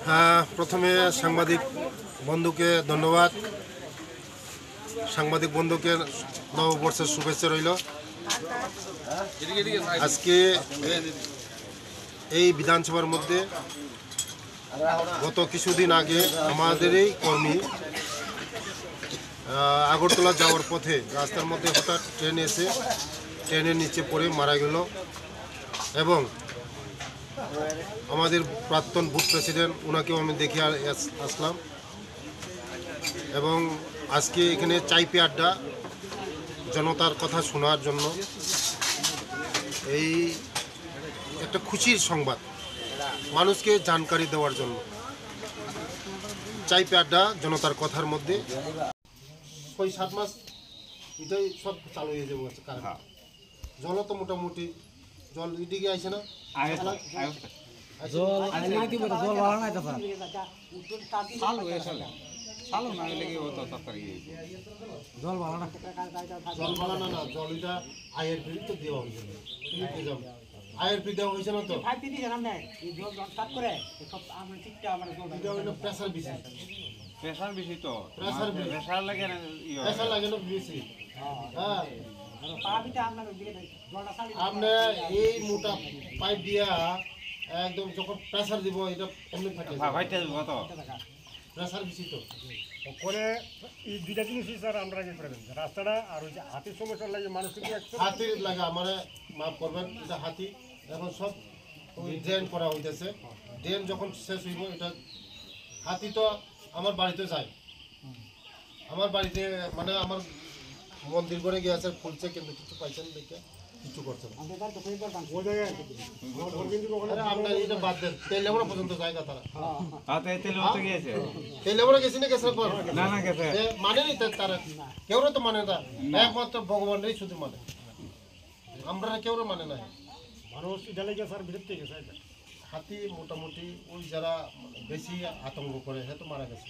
প্রথমে সাংবাদিক বন্ধুকে ধন্যবাদ। সাংবাদিক বন্ধুকে নববর্ষের শুভেচ্ছা রইল। আজকে এই বিধানসভার মধ্যে গত কিছুদিন আগে আমাদেরই কর্মী আগরতলা যাওয়ার পথে রাস্তার মধ্যে হঠাৎ ট্রেন এসে ট্রেনের নিচে পড়ে মারা গেল এবং আমাদের প্রাক্তন বুথ প্রেসিডেন্ট ওনাকেও আমি দেখে আসলাম এবং আজকে এখানে চাইপে আড্ডা জনতার কথা শোনার জন্য এই একটা খুশির সংবাদ মানুষকে জানকারি দেওয়ার জন্য চাইপে আড্ডা জনতার কথার মধ্যে ৬-৭ মাস এটাই সব চালু হয়ে যাবো। জল তো মোটামুটি জল এদিকে আসে না, জল এটা আইআরপি তো দেওয়া হয়েছে। আইআরপি দেওয়া হয়েছে না তো প্রেসার বেশি, প্রেসার বেশি তো প্রেসার লাগে না বেশি। হ্যাঁ আপনি এই মোটা পাইপ দিয়া একদম যখন প্রেসার দিব এটা এমনি থাকে প্রেসার বেশি তো করে এই দুইটা জিনিস স্যার আমরা আগে করে দেন রাস্তাটা আর ওই যে হাতির সমস্যা লাগে মানুষ হাতির লাগে আমার মাফ করবেন। এটা হাতি এখন সব ওই ড্রেন করা হইতেছে। ড্রেন যখন শেষ হইব এটা হাতি তো আমার বাড়িতে যায়, আমার বাড়িতে মানে আমার মন্দির করে গিয়েছে খুলছে কিন্তু কিছু পাইছেন দেখে কিছু করছে না। আপনার এটা বাদ দেন তেলেবড়া পর্যন্ত জায়গা তারা তেলেবড়া গেছি না গেছে মানে নি তারা কেউ তো মানে না, একমাত্র ভগবানেরই শুধু মানে, আমরা কেউ মানে না। মানুষ এটা লেগে স্যার বিরক্ত হয়ে গেছে। হাতি মোটামুটি ওই যারা বেশি আতঙ্ক করে সে তো মারা গেছে।